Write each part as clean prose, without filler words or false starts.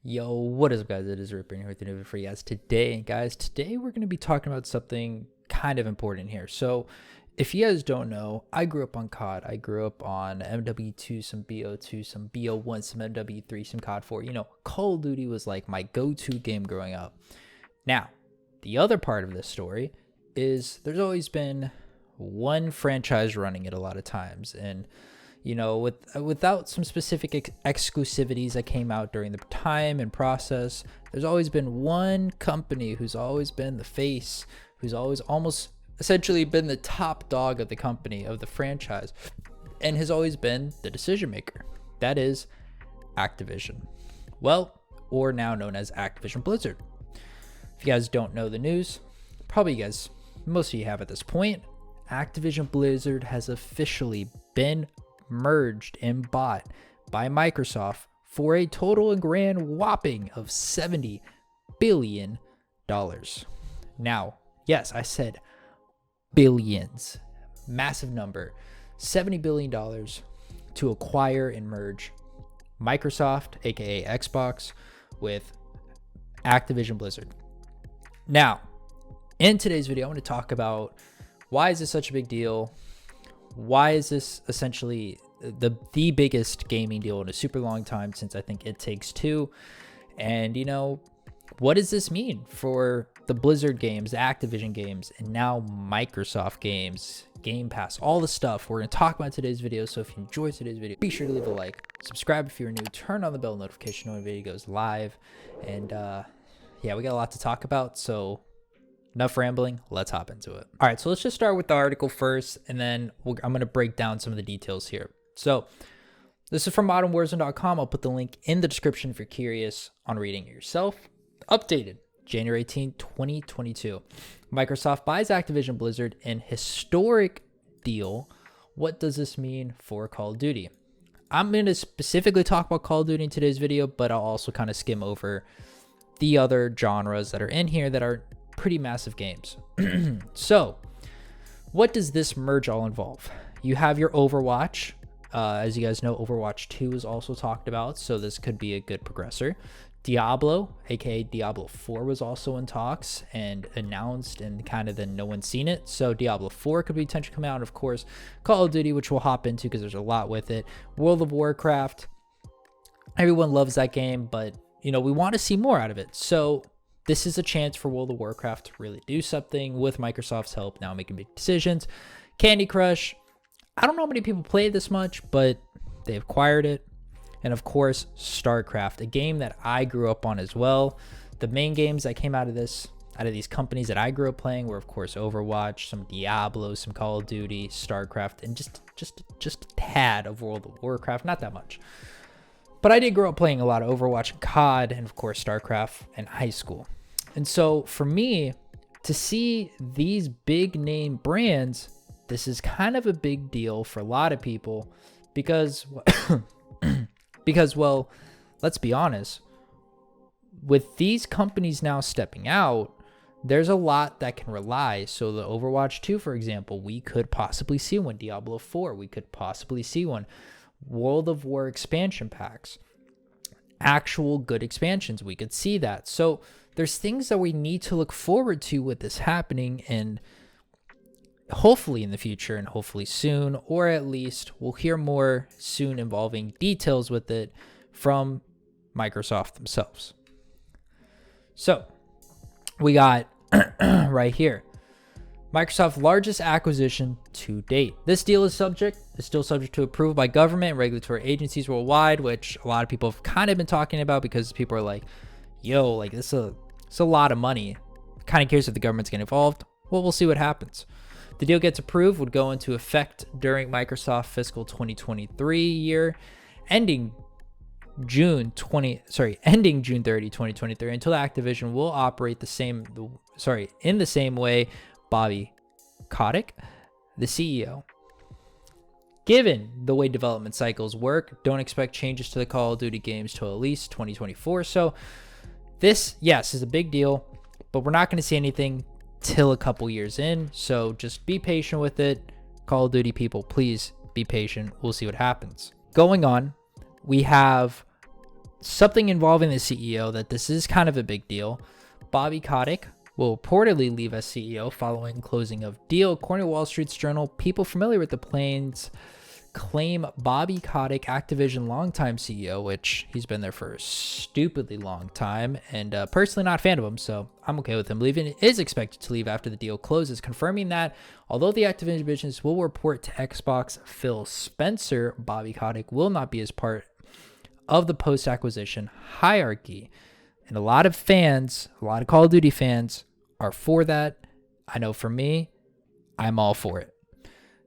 Yo, what is up, guys? It is Ripper here with the new video for you guys today. Today we're going to be talking about something kind of important here. So if you guys don't know, I grew up on CoD. I grew up on MW2, some BO2, some BO1, some MW3, some CoD 4. You know, Call of Duty was like my go-to game growing up. Now, the other part of this story is there's always been one franchise running it a lot of times. And you know, without some specific exclusivities that came out during the time and process, there's always been one company who's always been the face, who's always almost essentially been the top dog of the company, of the franchise, and has always been the decision maker. That is Activision. Well, or now known as Activision Blizzard. If you guys don't know the news, probably you guys, most of you have at this point, Activision Blizzard has officially been merged and bought by Microsoft for a total and grand whopping of $70 billion. Now, yes, I said billions, massive number, $70 billion to acquire and merge Microsoft, aka Xbox, with Activision Blizzard. Now, in today's video, I want to talk about why is this such a big deal? Why is this essentially the biggest gaming deal in a super long time since I think It Takes Two? And, you know, what does this mean for the Blizzard games, the Activision games, and now Microsoft games, Game Pass, all the stuff we're going to talk about in today's video. So if you enjoyed today's video, be sure to leave a like, subscribe if you're new, turn on the bell notification when the video goes live. And yeah, we got a lot to talk about. So enough rambling, let's hop into it. All right, so let's just start with the article first, and then I'm going to break down some of the details here. So this is from modernwarzone.com. I'll put the link in the description if you're curious on reading it yourself. Updated January 18, 2022. Microsoft buys Activision Blizzard in historic deal. What does this mean for Call of Duty? I'm going to specifically talk about Call of Duty in today's video, but I'll also kind of skim over the other genres that are in here that are pretty massive games. So what does this merge all involve? You have your Overwatch. As you guys know, Overwatch 2 is also talked about, so this could be a good progressor. Diablo, aka Diablo 4, was also in talks and announced, and kind of then no one's seen it. So Diablo 4 could be potentially coming out. Of course, Call of Duty, which we'll hop into because there's a lot with it. World of Warcraft, everyone loves that game, but you know, we want to see more out of it. So this is a chance for World of Warcraft to really do something with Microsoft's help now making big decisions. Candy Crush, I don't know how many people play this much, but they acquired it. And of course, StarCraft, a game that I grew up on as well. The main games that came out of these companies that I grew up playing were, of course, Overwatch, some Diablo, some Call of Duty, StarCraft, and just a tad of World of Warcraft, not that much. But I did grow up playing a lot of Overwatch and CoD, and of course, StarCraft in high school. And so for me to see these big name brands, this is kind of a big deal for a lot of people because, well, let's be honest, with these companies now stepping out, there's a lot that can rely. So the Overwatch 2, for example, we could possibly see one. Diablo 4, we could possibly see one. World of War expansion packs, actual good expansions, we could see that. So there's things that we need to look forward to with this happening, and hopefully in the future, and hopefully soon, or at least we'll hear more soon involving details with it from Microsoft themselves. So we got right here, Microsoft's largest acquisition to date. This deal is still subject to approval by government and regulatory agencies worldwide, which a lot of people have kind of been talking about because people are like, yo, like this is a lot of money. Kind of curious if the government's getting involved. Well, we'll see what happens. The deal gets approved, would go into effect during Microsoft fiscal 2023 year, ending June 30, 2023, until Activision will operate in the same way. Bobby Kotick, the CEO. Given the way development cycles work, don't expect changes to the Call of Duty games till at least 2024. So this, yes, is a big deal, but we're not going to see anything till a couple years in. So just be patient with it. Call of Duty people, please be patient. We'll see what happens. Going on, we have something involving the CEO that this is kind of a big deal. Bobby Kotick will reportedly leave as CEO following closing of deal. According to Wall Street's Journal, people familiar with the plans claim Bobby Kotick, Activision longtime CEO, which he's been there for a stupidly long time, and personally not a fan of him, so I'm okay with him leaving, is expected to leave after the deal closes, confirming that although the Activision business will report to Xbox Phil Spencer, Bobby Kotick will not be as part of the post-acquisition hierarchy. And a lot of fans, a lot of Call of Duty fans are for that. I know for me, I'm all for it.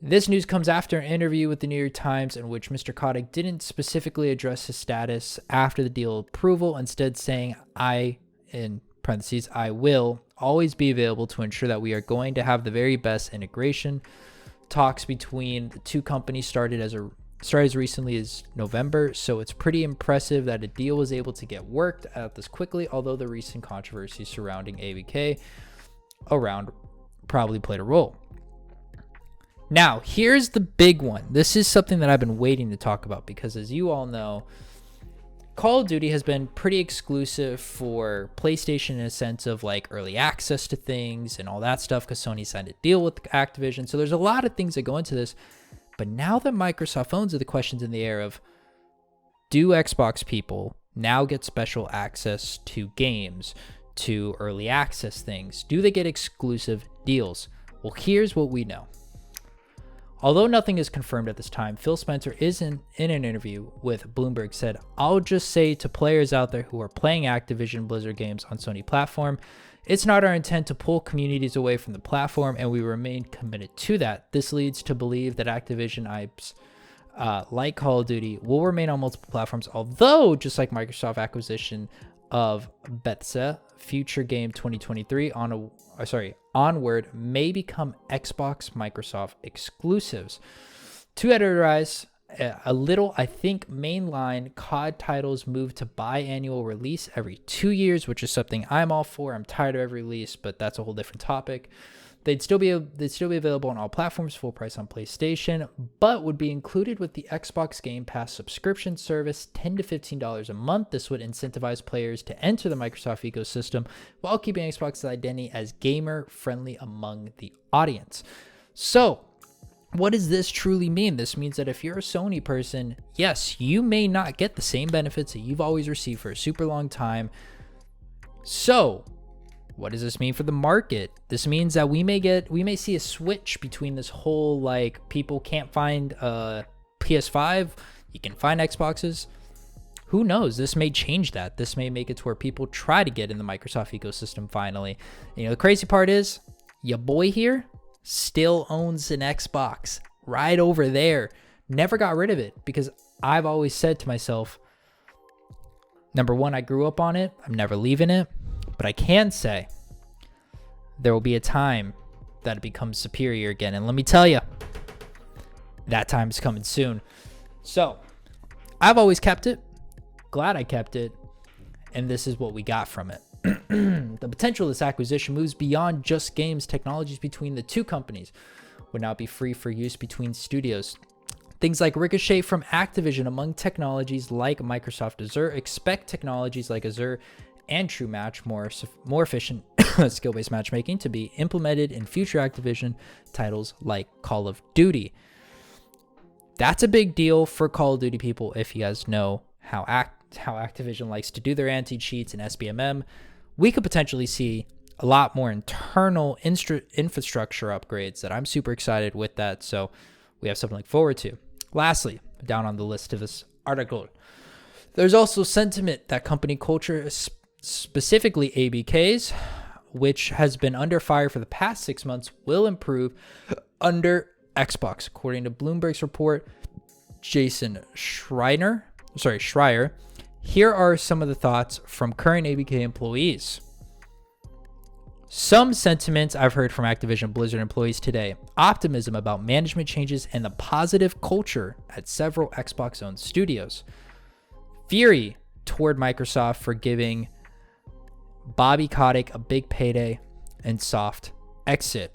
This news comes after an interview with the New York Times in which Mr. Kotick didn't specifically address his status after the deal approval, instead saying, in parentheses, I will always be available to ensure that we are going to have the very best integration. Talks between the two companies started as recently as November, so it's pretty impressive that a deal was able to get worked out this quickly, although the recent controversy surrounding ABK probably played a role. Now, here's the big one. This is something that I've been waiting to talk about because, as you all know, Call of Duty has been pretty exclusive for PlayStation in a sense of like early access to things and all that stuff because Sony signed a deal with Activision. So there's a lot of things that go into this. But now that Microsoft owns it, the question's in the air of, do Xbox people now get special access to games, to early access things? Do they get exclusive deals? Well, here's what we know. Although nothing is confirmed at this time, Phil Spencer is in an interview with Bloomberg said, I'll just say to players out there who are playing Activision Blizzard games on Sony platform, it's not our intent to pull communities away from the platform, and we remain committed to that. This leads to believe that Activision IPs like Call of Duty will remain on multiple platforms, although just like Microsoft acquisition of Bethesda, future game 2023 onward may become Xbox Microsoft exclusives. To editorize a little, I think mainline CoD titles move to biannual release every 2 years, which is something I'm all for. I'm tired of every release, but that's a whole different topic. They'd still be available on all platforms, full price on PlayStation, but would be included with the Xbox Game Pass subscription service, $10 to $15 a month. This would incentivize players to enter the Microsoft ecosystem while keeping Xbox's identity as gamer-friendly among the audience. So, what does this truly mean? This means that if you're a Sony person, yes, you may not get the same benefits that you've always received for a super long time. So, what does this mean for the market? This means that we may see a switch between this whole like people can't find a PS5, you can find Xboxes. Who knows? This may change that. This may make it to where people try to get in the Microsoft ecosystem finally. You know, the crazy part is your boy here still owns an Xbox right over there. Never got rid of it because I've always said to myself, number one, I grew up on it. I'm never leaving it. But I can say there will be a time that it becomes superior again. And let me tell you, that time is coming soon. So I've always kept it. Glad I kept it. And this is what we got from it. The potential of this acquisition moves beyond just games. Technologies between the two companies would now be free for use between studios. Things like Ricochet from Activision among technologies like Microsoft Azure. Expect technologies like Azure and True Match, more efficient skill-based matchmaking, to be implemented in future Activision titles like Call of Duty. That's a big deal for Call of Duty people if you guys know how Activision likes to do their anti-cheats and SBMM. We could potentially see a lot more internal infrastructure upgrades that I'm super excited with that, so we have something to look forward to. Lastly, down on the list of this article, there's also sentiment that company culture, specifically ABK's, which has been under fire for the past 6 months, will improve under Xbox. According to Bloomberg's report, Jason Schreier, here are some of the thoughts from current ABK employees. Some sentiments I've heard from Activision Blizzard employees today. Optimism about management changes and the positive culture at several Xbox-owned studios. Fury toward Microsoft for giving Bobby Kotick a big payday and soft exit.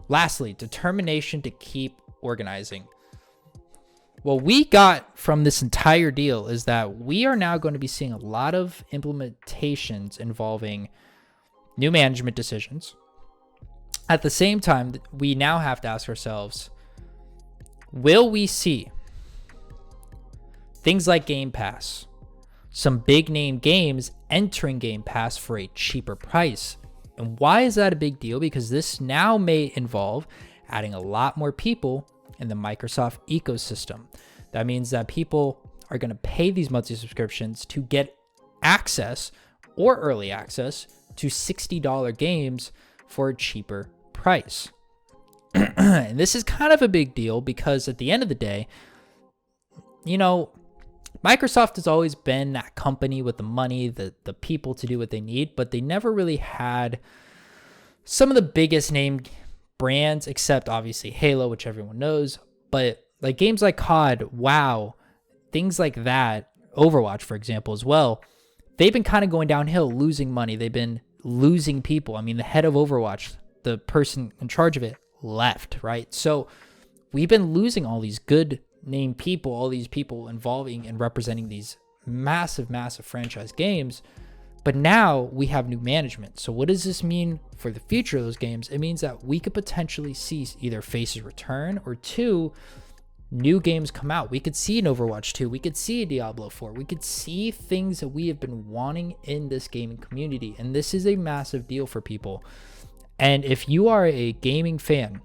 Lastly, determination to keep organizing. What we got from this entire deal is that we are now going to be seeing a lot of implementations involving new management decisions. At the same time, we now have to ask ourselves, will we see things like Game Pass, some big name games entering Game Pass for a cheaper price? And why is that a big deal? Because this now may involve adding a lot more people in the Microsoft ecosystem. That means that people are going to pay these monthly subscriptions to get access or early access to $60 games for a cheaper price. And this is kind of a big deal because at the end of the day, you know, Microsoft has always been that company with the money, the people to do what they need, but they never really had some of the biggest name brands, except obviously Halo, which everyone knows. But like games like CoD, WoW, things like that, Overwatch, for example, as well, they've been kind of going downhill, losing money. They've been losing people. I mean, the head of Overwatch, the person in charge of it, left, right? So we've been losing all these good name people, all these people involving and representing these massive, massive franchise games. But now we have new management. So what does this mean for the future of those games? It means that we could potentially see either Faces return, or two, new games come out. We could see an Overwatch 2. We could see a Diablo 4. We could see things that we have been wanting in this gaming community. And this is a massive deal for people. And if you are a gaming fan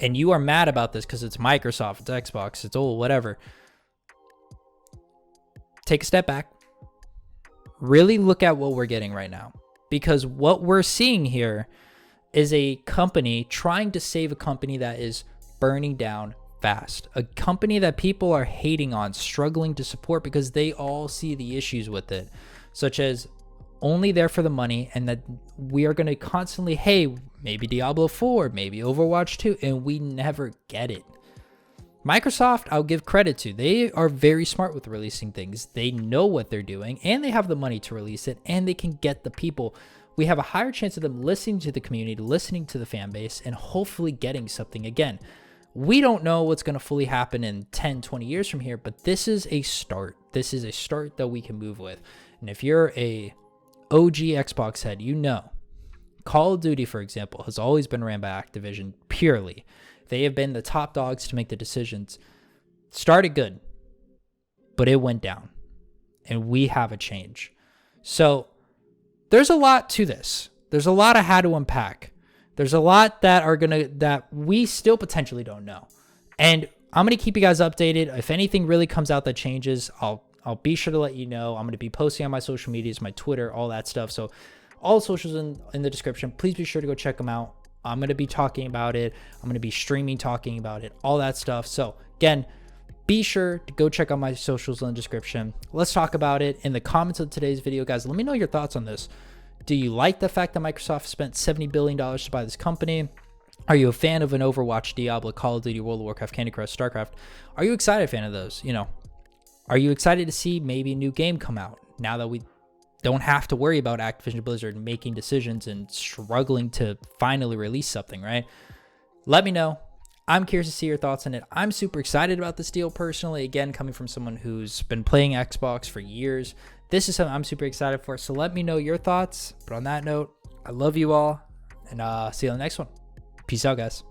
and you are mad about this because it's Microsoft, it's Xbox, it's old, whatever, take a step back. Really look at what we're getting right now. Because what we're seeing here is a company trying to save a company that is burning down fast. A company that people are hating on, struggling to support because they all see the issues with it, such as only there for the money, and that we are going to constantly, hey, maybe Diablo 4, maybe Overwatch 2, and we never get it. Microsoft, I'll give credit to. They are very smart with releasing things. They know what they're doing, and they have the money to release it, and they can get the people. We have a higher chance of them listening to the community, listening to the fan base, and hopefully getting something. Again, we don't know what's going to fully happen in 10, 20 years from here, but this is a start. This is a start that we can move with. And if you're a OG Xbox head, you know Call of Duty, for example, has always been ran by Activision purely. They have been the top dogs to make the decisions. Started good, but it went down, and we have a change. So there's a lot to this. There's a lot of how to unpack. There's a lot that we still potentially don't know. And I'm going to keep you guys updated. If anything really comes out that changes, I'll be sure to let you know. I'm going to be posting on my social medias, my Twitter, all that stuff. So all the socials in the description. Please be sure to go check them out. I'm going to be talking about it. I'm going to be streaming, talking about it, all that stuff. So again, be sure to go check out my socials in the description. Let's talk about it in the comments of today's video, guys. Let me know your thoughts on this. Do you like the fact that Microsoft spent $70 billion to buy this company? Are you a fan of an Overwatch, Diablo, Call of Duty, World of Warcraft, Candy Crush, StarCraft? Are you excited fan of those? You know, are you excited to see maybe a new game come out now that we don't have to worry about Activision Blizzard making decisions and struggling to finally release something, right? Let me know. I'm curious to see your thoughts on it. I'm super excited about this deal personally. Again, coming from someone who's been playing Xbox for years, this is something I'm super excited for. So let me know your thoughts. But on that note, I love you all, and see you on the next one. Peace out, guys.